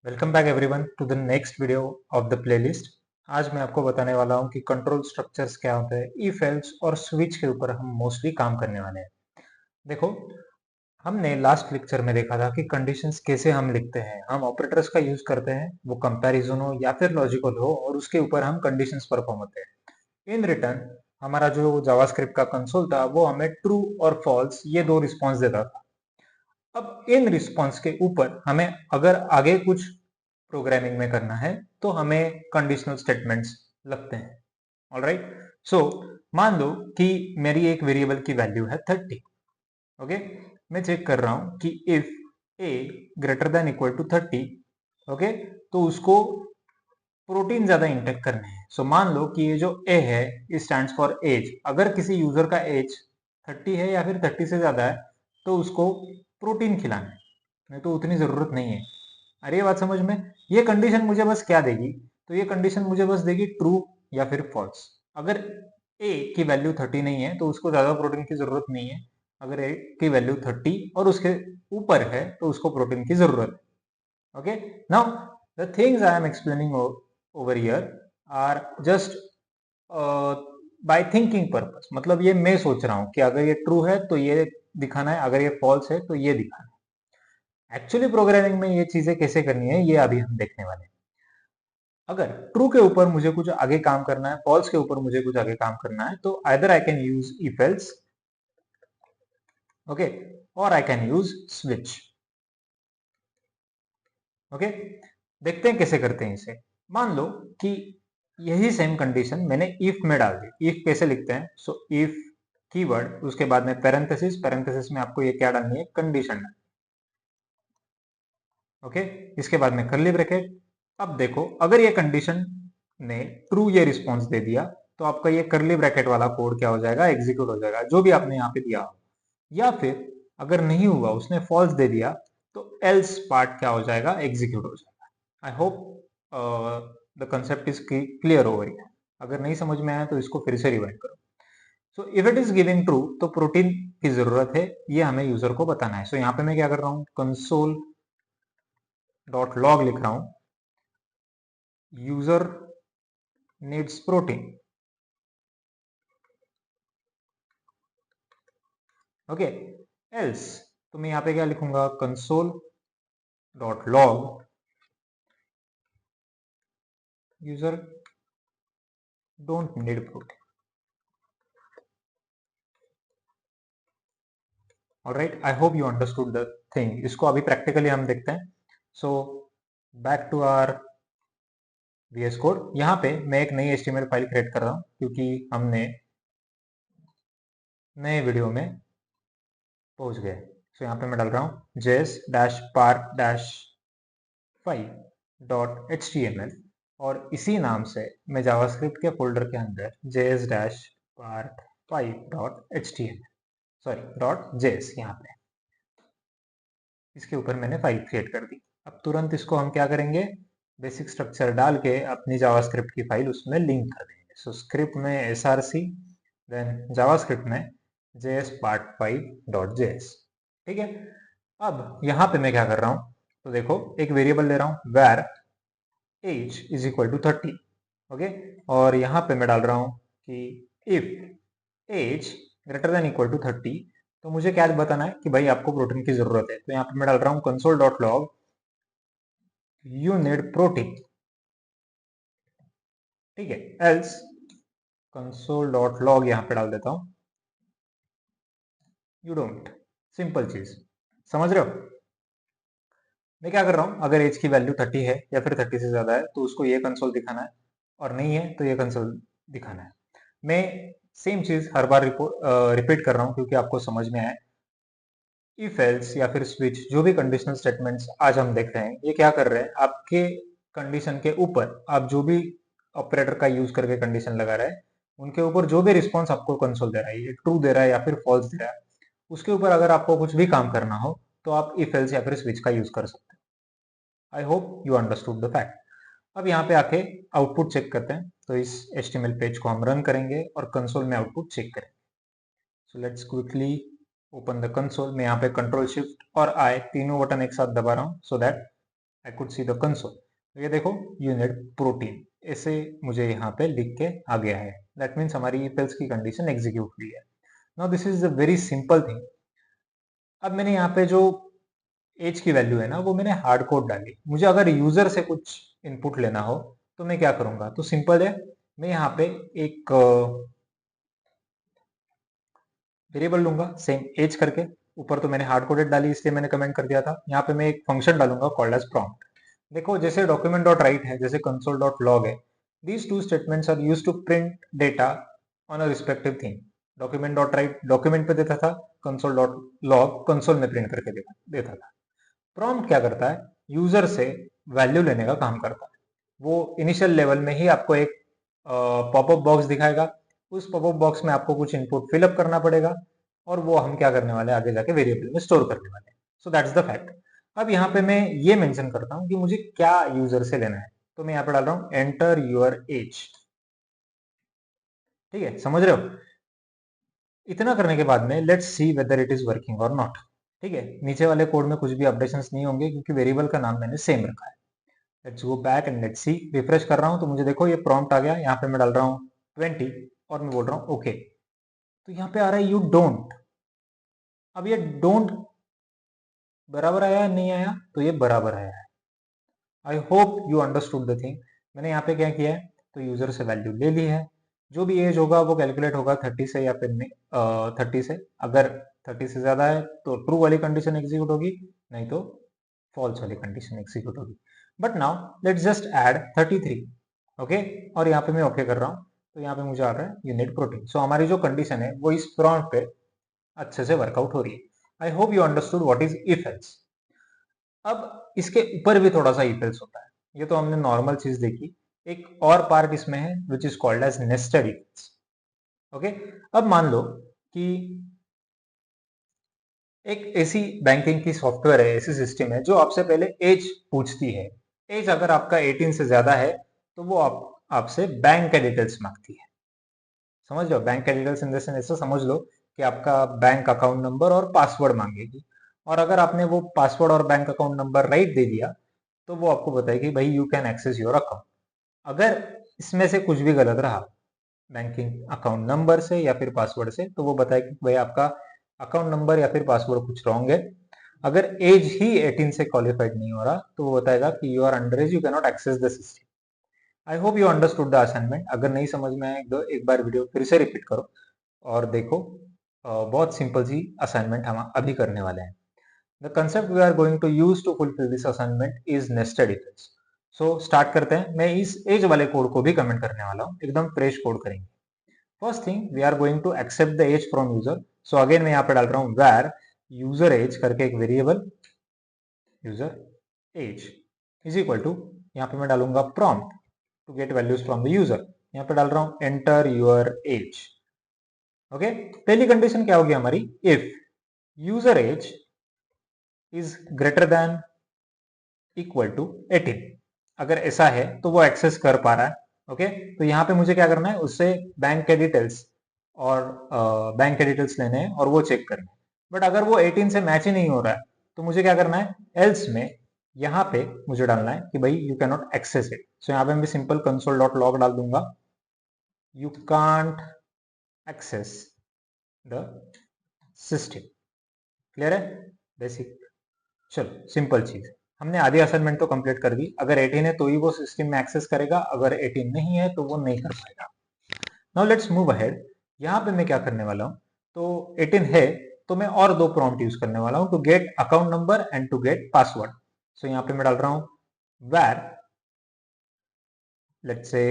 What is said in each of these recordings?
Welcome back everyone to the next video of the playlist. आज मैं आपको बताने वाला हूं कि कंट्रोल स्ट्रक्चर्स क्या होते हैं, इफ एल्स और स्विच के ऊपर हम मोस्टली काम करने वाले हैं। देखो, हमने लास्ट लेक्चर में देखा था कि कंडीशंस कैसे हम लिखते हैं। हम ऑपरेटर्स का यूज करते हैं, वो कंपैरिजन हो या फिर लॉजिकल हो, और उसके ऊपर हम कंडीशंस परफॉर्म होते हैं। इन रिटर्न हमारा जो जावास्क्रिप्ट का कंसोल था वो हमें ट्रू और फॉल्स ये दो रिस्पॉन्स देता था। अब इन रिस्पॉन्स के ऊपर हमें अगर आगे कुछ प्रोग्रामिंग में करना है तो हमें कंडीशनल स्टेटमेंट्स लगते हैं। ऑलराइट, सो मान लो कि मेरी एक वेरिएबल की वैल्यू है 30। ओके, मैं चेक कर रहा हूं कि if a greater than equal to 30, okay, तो उसको प्रोटीन ज्यादा इंटेक करने हैं। सो मान लो कि ये जो a है ये स्टैंड्स फॉर एज। अगर किसी यूजर का एज 30 है या फिर 30 से ज्यादा है तो उसको प्रोटीन खिलाना है, नहीं तो उतनी जरूरत नहीं है। अरे ये बात समझ में? ये कंडीशन मुझे बस क्या देगी? तो ये कंडीशन मुझे बस देगी ट्रू या फिर फॉल्स। अगर a की वैल्यू 30 नहीं है तो उसको ज्यादा प्रोटीन की जरूरत नहीं है। अगर a की वैल्यू 30 और उसके ऊपर है तो उसको प्रोटीन की जरूरत है। Okay, now the things I am explaining over here are just by thinking purpose. मतलब ये मैं सोच रहा हूं कि अगर ये ट्रू है तो ये दिखाना है, अगर ये फॉल्स है तो ये दिखाना है। एक्चुअली प्रोग्रामिंग में ये चीजें कैसे करनी है ये अभी हम देखने वाले हैं। अगर ट्रू के ऊपर मुझे कुछ आगे काम करना है, फॉल्स के ऊपर मुझे कुछ आगे काम करना है, तो either I can use if else, okay, और I can use switch. Okay, देखते हैं कैसे करते हैं इसे। मान लो कि यही सेम कंडीशन मैंने इफ में डाल दी। इफ कैसे लिखते हैं? सो इफ कीवर्ड, उसके बाद में पैरेंथेसिस, पैरेंथेसिस में आपको ये क्या डालनी है? कंडीशन। ओके, इसके बाद में कर्ली ब्रैकेट। अब देखो, अगर ये कंडीशन ने ट्रू ये रिस्पॉन्स दे दिया तो आपका ये कर्ली ब्रैकेट वाला कोड क्या हो जाएगा? एग्जीक्यूट हो जाएगा, जो भी आपने यहाँ पे दिया हो। या फिर अगर नहीं हुआ, उसने फॉल्स दे दिया, तो एल्स पार्ट क्या हो जाएगा? एग्जीक्यूट हो जाएगा। I hope the concept is clear over here. अगर नहीं समझ में आया तो इसको फिर से रिवाइंड करो। So if it is giving true तो प्रोटीन की जरूरत है, ये हमें यूजर को बताना है। सो यहाँ पे मैं क्या कर रहा हूँ? कंसोल डॉट लॉग लिख रहा हूँ, user needs protein. Okay, else तो मैं यहाँ पे क्या लिखूंगा? Console dot log user don't need protein. Alright, I hope you understood the thing. इसको अभी प्रैक्टिकली हम देखते हैं। So back to our VS code. यहाँ पे मैं एक नई HTML फाइल क्रिएट कर रहा हूँ क्योंकि हमने नए वीडियो में पहुंच गए। सो यहाँ पे मैं डाल रहा हूँ js-part-5.html, और इसी नाम से मैं जावास्क्रिप्ट के फोल्डर के अंदर js-part5.html, सॉरी .js, यहाँ पे इसके ऊपर मैंने फाइल क्रिएट कर दी। अब तुरंत इसको हम क्या करेंगे? बेसिक स्ट्रक्चर डाल के अपनी जावास्क्रिप्ट की फाइल उसमें लिंक कर देंगे। सो स्क्रिप्ट में src, देन जावास्क्रिप्ट में js-part5.js। ठीक है, अब यहाँ पे मैं क्या कर रहा हूँ? तो देखो, एक वेरिएबल ले रहा हूँ where age is equal to 30। Okay, और यहाँ पे मैं डाल रहा हूँ कि if age greater than equal to 30, तो मुझे क्या बताना है कि भाई आपको प्रोटीन की जरूरत है। तो यहाँ पे मैं डाल रहा हूँ console dot log you need protein. ठीक है, एल्स कंसोल डॉट लॉग यहाँ पे डाल देता हूँ यू डोंट। सिंपल चीज, समझ रहे हो? मैं क्या कर रहा हूँ? अगर एज की वैल्यू 30 है या फिर 30 से ज्यादा है तो उसको ये कंसोल दिखाना है, और नहीं है तो ये कंसोल दिखाना है। मैं सेम चीज हर बार रिपीट कर रहा हूँ क्योंकि आपको समझ में आए। इफ एल्स या फिर स्विच, जो भी कंडीशनल स्टेटमेंट्स आज हम देख रहे हैं, ये क्या कर रहे हैं? आपके कंडीशन के ऊपर आप जो भी ऑपरेटर का यूज करके कंडीशन लगा रहे हैं, उनके ऊपर जो भी रिस्पॉन्स आपको कंसोल दे रहा है, ये ट्रू दे रहा है या फिर फॉल्स दे रहा है, उसके ऊपर अगर आपको कुछ भी काम करना हो तो आप इफ एल्स या फिर स्विच का यूज कर सकते हैं। आई hope you understood the fact. अब यहाँ पे आके आउटपुट चेक करते हैं। तो इस HTML पेज को हम रन करेंगे और कंसोल में आउटपुट चेक करेंगे। So let's quickly open the console. मैं यहाँ पे कंट्रोल शिफ्ट और आई तीनों बटन एक साथ दबा रहा हूँ so that I could see the console. तो ये देखो यूनिट प्रोटीन, ऐसे मुझे यहाँ पे लिख के आ गया है। दैट मीन्स हमारी if else की कंडीशन एग्जीक्यूट हुई है। Now this is a very simple thing. अब मैंने यहाँ पे जो एज की वैल्यू है ना, वो मैंने हार्ड कोड डाली। मुझे अगर यूजर से कुछ इनपुट लेना हो तो मैं क्या करूंगा, तो सिंपल है, मैं यहाँ पे एक वेरिएबल लूंगा सेम एज करके। ऊपर तो मैंने हार्ड कोडेड डाली इसलिए मैंने कमेंट कर दिया था। यहाँ पे मैं एक फंक्शन डालूंगा कॉल्ड एज प्रॉम्प्ट। देखो जैसे डॉक्यूमेंट डॉट राइट है, जैसे कंसोल डॉट लॉग है, these two statements are used to print data on a respective thing. Document dot write document पे देता था, कंसोल डॉट लॉग कंसोल में प्रिंट करके देता था। प्रॉम्प्ट क्या करता है, यूजर से वैल्यू लेने का काम करता है। वो इनिशियल लेवल में ही आपको एक पॉपअप बॉक्स दिखाएगा। उस पॉपअप बॉक्स में आपको कुछ इनपुट फिलअप करना पड़ेगा और वो हम क्या करने वाले हैं, आगे जाके वेरिएबल में स्टोर करने वाले हैं। So that's the fact. अब यहाँ पे मैं ये मेंशन करता हूँ कि मुझे क्या यूजर से लेना है, तो मैं यहाँ पे डाल रहा हूँ एंटर योर एज। ठीक है, समझ रहे हो? इतना करने के बाद में let's see whether it is working और नॉट। ठीक है, नीचे वाले कोड में कुछ भी अपडेशंस नहीं होंगे क्योंकि वेरिएबल का नाम मैंने सेम रखा है। Let's go back and let's see. Refresh कर रहा हूं तो मुझे देखो ये प्रॉम्प्ट आ गया। यहाँ पे मैं डाल रहा हूँ 20 और मैं बोल रहा हूँ ओके। तो यहाँ पे आ रहा है यू डोंट। अब ये डोंट बराबर आया या नहीं आया, तो ये बराबर आया है। आई hope you understood the thing. मैंने यहाँ पे क्या किया है, तो यूजर से वैल्यू ले ली है। जो भी एज होगा वो कैलकुलेट होगा 30 से या फिर 30 से। अगर 30 से ज्यादा है तो ट्रू वाली कंडीशन एग्जीक्यूट होगी, नहीं तो फॉल्स वाली कंडीशन एग्जीक्यूट होगी। But now let's just add 33। Okay, और यहाँ पे मैं ओके कर रहा हूँ तो यहाँ पे मुझे आ रहा है यूनिट प्रोटीन। सो हमारी जो कंडीशन है वो इस प्रॉम्प्ट पे अच्छे से वर्कआउट हो रही है। आई hope you understood what is if else. अब इसके ऊपर भी थोड़ा सा इफ एल्स होता है। ये तो हमने नॉर्मल चीज देखी, एक और पार्ट इसमें है which is called as nested if else. Okay, अब मान लो कि एक ऐसी बैंकिंग की सॉफ्टवेयर है, ऐसी सिस्टम है जो आपसे पहले एज पूछती है। एज अगर आपका 18 से ज्यादा है तो वो आपसे बैंक के डिटेल्स मांगती है। समझ लो, बैंक के डिटेल्स इन द सेंस ऐसा समझ लो कि आपका बैंक अकाउंट नंबर और पासवर्ड मांगेगी। और अगर आपने वो पासवर्ड और बैंक अकाउंट नंबर राइट दे दिया तो वो आपको बताएगी भाई you can access your account. अगर इसमें से कुछ भी गलत रहा, बैंकिंग अकाउंट नंबर से या फिर पासवर्ड से, तो वो बताएगी भाई आपका अकाउंट नंबर या फिर पासवर्ड कुछ रॉन्ग है। अगर एज ही 18 से क्वालिफाइड नहीं हो रहा तो वो बताएगा कि you are under age, you can not access the system. I hope you understood the assignment. अगर नहीं समझ में आए एक बार वीडियो फिर से रिपीट करो और देखो। बहुत सिंपल सी असाइनमेंट हम अभी करने वाले हैं। The concept we are going to use to fulfil this assignment is nested if else. So start करते हैं। मैं इस एज वाले कोड को भी कमेंट करने वाला हूँ, एकदम फ्रेश कोड करेंगे। First thing we are going to accept the age from user. So again मैं यहाँ पे डाल रहा हूँ where यूजर एज करके एक variable, user age is equal to, यहाँ पे मैं डालूंगा prompt to get values from the user. यहाँ पे डाल रहा हूँ एंटर योर एज। ओके, पहली कंडीशन क्या होगी हमारी, if user age is greater than equal to 18। अगर ऐसा है तो वो एक्सेस कर पा रहा है। ओके, तो यहाँ पे मुझे क्या करना है, उससे बैंक के डिटेल्स और बैंक के डिटेल्स लेने हैं और वो चेक करने हैं। बट अगर वो 18 से मैच ही नहीं हो रहा है तो मुझे क्या करना है, एल्स में यहाँ पे मुझे डालना है कि भाई you can not access it. So यहाँ पे मैं सिंपल कंसोल डॉट लॉग डाल दूंगा, you can't access the system. Clear है, बेसिक। चलो सिंपल चीज, हमने आधी असाइनमेंट तो कंप्लीट कर दी। अगर 18 है तो ही वो सिस्टम में एक्सेस करेगा, अगर 18 नहीं है तो वो नहीं कर पाएगा। Now let's move ahead. यहाँ पे मैं क्या करने वाला हूँ, तो 18 है तो मैं और दो प्रॉम्प्ट यूज करने वाला हूँ, to get account number and to get password. So यहाँ पे मैं डाल रहा हूँ where let's say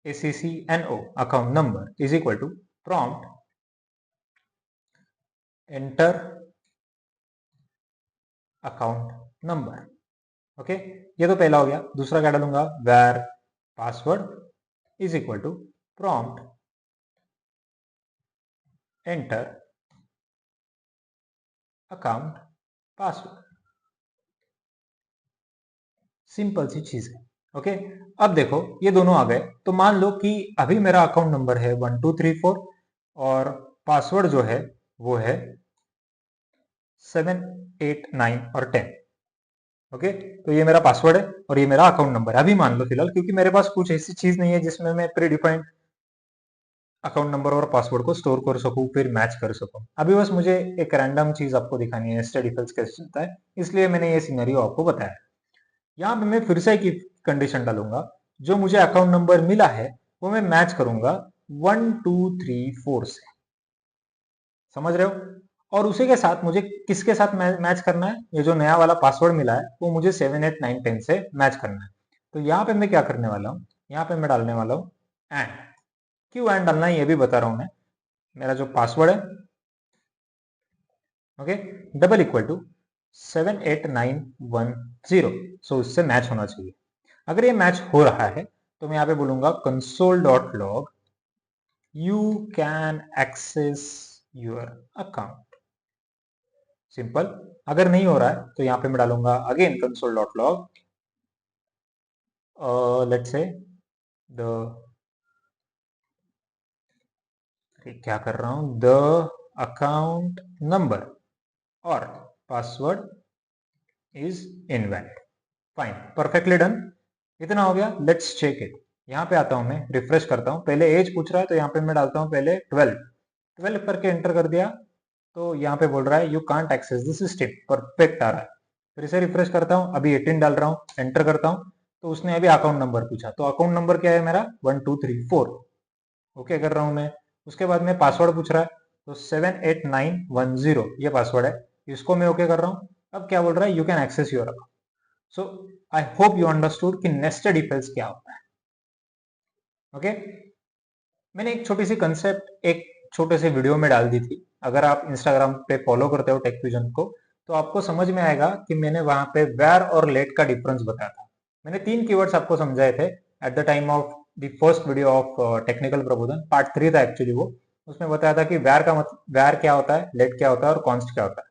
ACCNO account number is equal to prompt enter account number. Okay, ये तो पहला हो गया। दूसरा क्या डालूंगा, where password is equal to prompt enter account password. Simple सी चीज है। ओके, अब देखो ये दोनों आ गए। तो मान लो कि अभी मेरा अकाउंट नंबर है 1234 और पासवर्ड जो है वो है 7 8 9 और 10। ओके, तो ये मेरा पासवर्ड है और ये मेरा अकाउंट नंबर है। अभी मान लो फिलहाल, क्योंकि मेरे पास कुछ ऐसी चीज नहीं है जिसमें मैं प्री डिफाइंड अकाउंट नंबर और पासवर्ड को स्टोर कर सकूं, फिर मैच कर सकूं। अभी बस मुझे एक रैंडम चीज आपको दिखानी है, नेस्टेड इफ एल्स कैसे चलता है, इसलिए मैंने ये सिनेरियो आपको बताया। यहाँ पे मैं फिर से एक कंडीशन डालूंगा, जो मुझे अकाउंट नंबर मिला है वो मैं मैच करूंगा 1 2 3 4 से। समझ रहे हो? और उसी के साथ मुझे किसके साथ मैच करना है, ये जो नया वाला पासवर्ड मिला है वो मुझे 7 8 9 10 से मैच करना है। तो यहाँ पे मैं क्या करने वाला हूँ, यहाँ पे मैं डालने वाला हूँ एंड। क्यों एंड डालना है ये भी बता रहा हूं मैं। मेरा जो पासवर्ड है, ओके, डबल इक्वल टू 78910, सो इससे मैच होना चाहिए। अगर ये मैच हो रहा है तो मैं यहाँ पे बोलूंगा console.log you can access your account, simple. अगर नहीं हो रहा है तो यहाँ पे मैं डालूंगा again console.log, let's say the, क्या कर रहा हूं, द अकाउंट नंबर और password is invalid. Fine, perfectly done. इतना हो गया, लेट्स चेक इट। यहाँ पे आता हूं मैं, रिफ्रेश करता हूँ। पहले एज पूछ रहा है तो यहाँ पे मैं डालता हूँ पहले 12। 12 करके एंटर कर दिया तो यहाँ पे बोल रहा है you can't access the system, perfect आ रहा है। फिर से रिफ्रेश करता हूँ, अभी 18 डाल रहा हूँ, एंटर करता हूँ तो उसने अभी अकाउंट नंबर पूछा। तो अकाउंट नंबर क्या है मेरा, 1234। ओके कर रहा हूँ मैं। उसके बाद में पासवर्ड पूछ रहा है तो 78910 ये पासवर्ड है, इसको मैं ओके कर रहा हूँ। अब क्या बोल रहा है, you can access your account. So I hope you understood कि नेस्टेड इफ एल्स क्या होता है। ओके, मैंने एक छोटी सी कंसेप्ट एक छोटे से वीडियो में डाल दी थी। अगर आप इंस्टाग्राम पे फॉलो करते हो टेकफ्यूजन को तो आपको समझ में आएगा कि मैंने वहां पे वेर और लेट का डिफरेंस बताया था। मैंने 3 कीवर्ड्स आपको समझाए थे at the time of the first video of technical प्रबोधन, पार्ट 3 था एक्चुअली वो। उसमें बताया था कि वेर का वेर क्या होता है, लेट क्या होता है और कॉन्स्ट क्या होता है।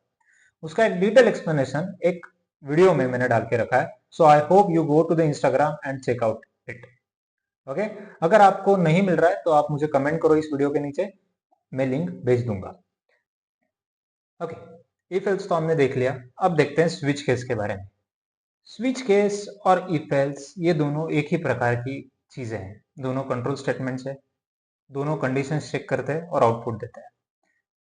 उसका एक डिटेल एक्सप्लेनेशन एक वीडियो में मैंने डाल के रखा है। So I hope you go to the Instagram and check out it. Okay, अगर आपको नहीं मिल रहा है तो आप मुझे कमेंट करो इस वीडियो के नीचे, मैं लिंक भेज दूंगा। ओके, इफ एल्स तो हमने देख लिया। अब देखते हैं स्विच केस के बारे में। स्विच केस और इफ एल्स ये दोनों एक ही प्रकार की चीजें हैं, दोनों कंट्रोल स्टेटमेंट्स है, दोनों कंडीशन चेक करते हैं और आउटपुट देते हैं।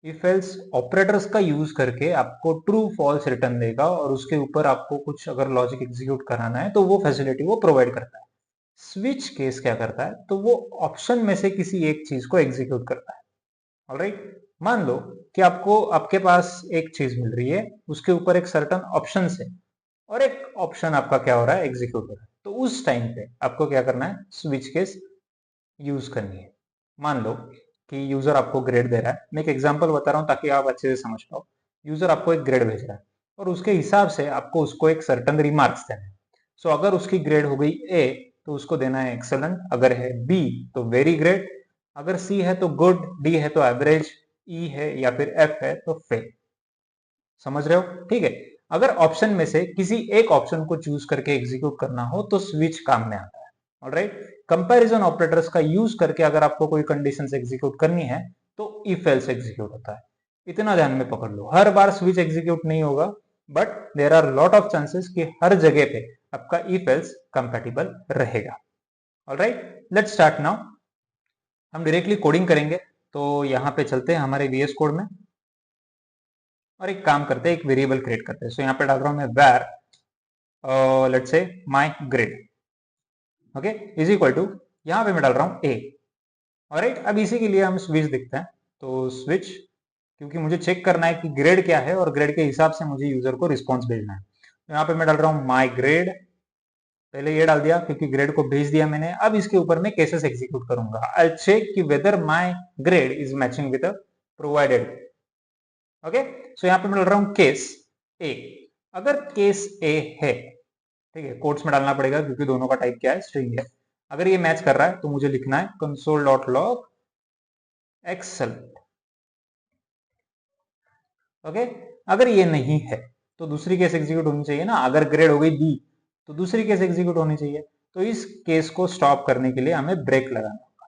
इफ एल्स ऑपरेटर्स का यूज करके आपको ट्रू फॉल्स रिटर्न देगा और उसके ऊपर आपको कुछ अगर लॉजिक एग्जीक्यूट कराना है तो वो फैसिलिटी वो प्रोवाइड करता है। स्विच केस क्या करता है, तो वो ऑप्शन में से किसी एक चीज को एग्जीक्यूट करता है। ऑलराइट, मान लो कि आपको आपके पास एक चीज मिल रही है, उसके ऊपर एक सर्टन ऑप्शन है और एक ऑप्शन आपका क्या हो रहा है, एग्जीक्यूट हो रहा है। तो उस टाइम पे आपको क्या करना है, स्विच केस यूज करनी है। मान लो कि यूजर आपको ग्रेड दे रहा है, मैं एक एग्जांपल बता रहा हूं ताकि आप अच्छे से समझ पाओ। यूजर आपको एक ग्रेड भेज रहा है और उसके हिसाब से आपको उसको एक सर्टन रिमार्क्स देना है। सो अगर उसकी ग्रेड हो गई ए तो उसको देना है एक्सेलेंट, अगर है बी तो वेरी ग्रेट, अगर सी है तो गुड, डी है तो एवरेज, ई है या फिर एफ है तो फेल। समझ रहे हो? ठीक है। अगर ऑप्शन में से किसी एक ऑप्शन को चूज करके एग्जीक्यूट करना हो तो स्विच काम में आता है। ऑलराइट, कंपैरिजन ऑपरेटर्स का यूज करके अगर आपको कोई कंडीशन एग्जीक्यूट करनी है तो इफ एल्स एग्जीक्यूट होता है। इतना ध्यान में पकड़ लो, हर बार स्विच एग्जीक्यूट नहीं होगा, but there are lot of chances कि हर जगह पे आपका इफ एल्स कंपैटिबल रहेगा। Alright, let's start now. हम डायरेक्टली कोडिंग करेंगे, तो यहाँ पे चलते हैं हमारे वीएस कोड में और एक काम करते हैं, एक वेरिएबल क्रिएट करते हैं। सो यहाँ पे डाल रहा हूं मैं var let's say my grade, okay, is equal to, यहाँ पे मैं डाल रहा हूँ a। ऑलराइट, अब इसी के लिए हम स्विच दिखते हैं। तो स्विच, क्योंकि मुझे चेक करना है कि ग्रेड क्या है और ग्रेड के हिसाब से मुझे यूजर को रिस्पॉन्स भेजना है। तो यहाँ पे मैं डाल रहा हूँ माई ग्रेड, पहले ये डाल दिया क्योंकि ग्रेड को भेज दिया मैंने। अब इसके ऊपर मैं केसेस एग्जीक्यूट करूंगा। आई चेक कि whether my grade is matching with provided. Okay, so यहाँ पे मैं डाल रहा हूँ केस ए। अगर केस ए है, ठीक है, कोट्स में डालना पड़ेगा क्योंकि दोनों का टाइप क्या है, स्ट्रिंग है। अगर ये मैच कर रहा है तो मुझे लिखना है console.log एक्सेल। ओके, अगर ये नहीं है तो दूसरी केस एग्जीक्यूट होनी चाहिए ना। अगर ग्रेड हो गई बी तो दूसरी केस एग्जीक्यूट होनी चाहिए। तो इस केस को स्टॉप करने के लिए हमें ब्रेक लगाना होगा।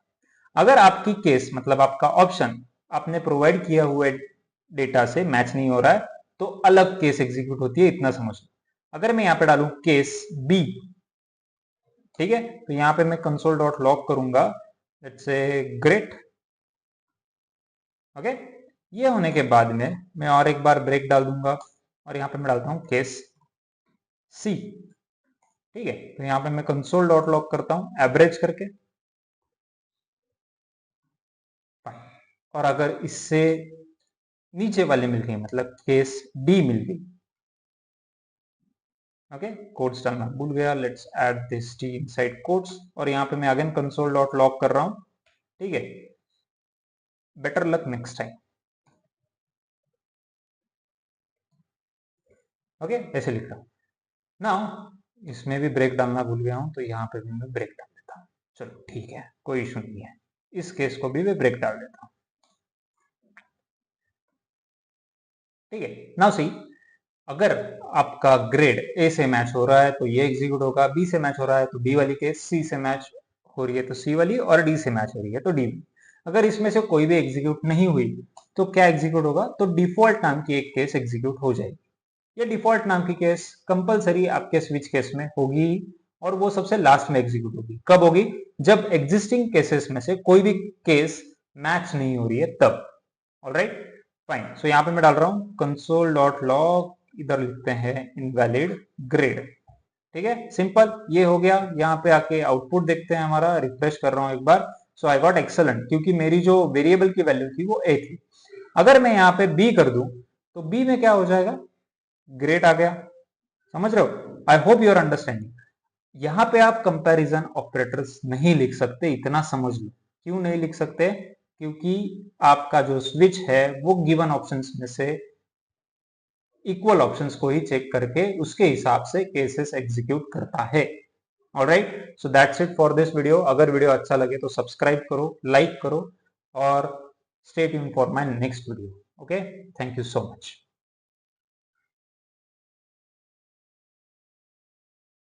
अगर आपकी केस मतलब आपका ऑप्शन आपने प्रोवाइड किया हुए डेटा से मैच नहीं हो रहा है तो अलग केस एग्जीक्यूट होती है, इतना समझ लो। अगर मैं यहाँ पे डालूं केस बी, ठीक है, तो यहाँ पे मैं कंसोल डॉट लॉग करूंगा, लेट्स से ग्रेट। ओके, ये होने के बाद में मैं और एक बार ब्रेक डाल दूंगा और यहाँ पे मैं डालता हूँ केस सी, ठीक है। तो यहाँ पे मैं कंसोल डॉट लॉग करता हूँ एवरेज करके, और अगर इससे नीचे वाले मिल गई, मतलब केस डी मिल गई, ओके, कोड्स डालना भूल गया, let's add this D inside codes, और यहाँ पे मैं अगेन कंसोल डॉट लॉग कर रहा हूँ, ठीक है। Better luck next time. Okay, ऐसे लिख रहा हूँ नाउ। इसमें भी ब्रेक डालना भूल गया हूं, तो यहाँ पे भी मैं ब्रेक डाल देता हूँ। चलो ठीक है, कोई इशू नहीं है, इस केस को भी मैं ब्रेक डाल देता हूँ, ठीक है। नाउ सी, अगर आपका ग्रेड ए से मैच हो रहा है तो ये एग्जीक्यूट होगा, बी से मैच हो रहा है तो बी वाली केस, सी से मैच हो रही है तो सी वाली, और डी से मैच हो रही है तो डी वाली। अगर इसमें से कोई भी एग्जीक्यूट नहीं हुई तो क्या एग्जीक्यूट होगा, तो डिफॉल्ट नाम की एक केस एग्जीक्यूट हो जाएगी। ये डिफॉल्ट नाम की केस कंपलसरी आपके स्विच केस में होगी, और वो सबसे लास्ट में एग्जीक्यूट होगी। कब होगी, जब एग्जिस्टिंग केसेस में से कोई भी केस मैच नहीं हो रही है तब। Alright, fine. सो यहाँ पे मैं डाल रहा हूँ कंसोल डॉट लॉग, इधर लिखते हैं इनवैलिड ग्रेड, ठीक है, सिंपल, ये हो गया। यहाँ पे आके आउटपुट देखते हैं हमारा, रिफ्रेश कर रहा हूँ एक बार। सो आई गॉट एक्सेलेंट, क्योंकि मेरी जो वेरिएबल की वैल्यू थी वो ए थी। अगर मैं यहाँ पे बी कर दूं तो बी में क्या हो जाएगा, ग्रेट आ गया। समझ रहे हो, I hope you are understanding. यहां पे आप कंपैरिजन ऑपरेटर्स नहीं लिख सकते, इतना समझ लो। क्यों नहीं लिख सकते, क्योंकि आपका जो स्विच है वो गिवन ऑप्शंस में से इक्वल ऑप्शंस को ही चेक करके उसके हिसाब से केसेस एग्जीक्यूट करता है। Alright, so that's it for this video. अगर वीडियो अच्छा लगे तो सब्सक्राइब करो, लाइक करो, और stay tuned for my next video. Okay, thank you so much.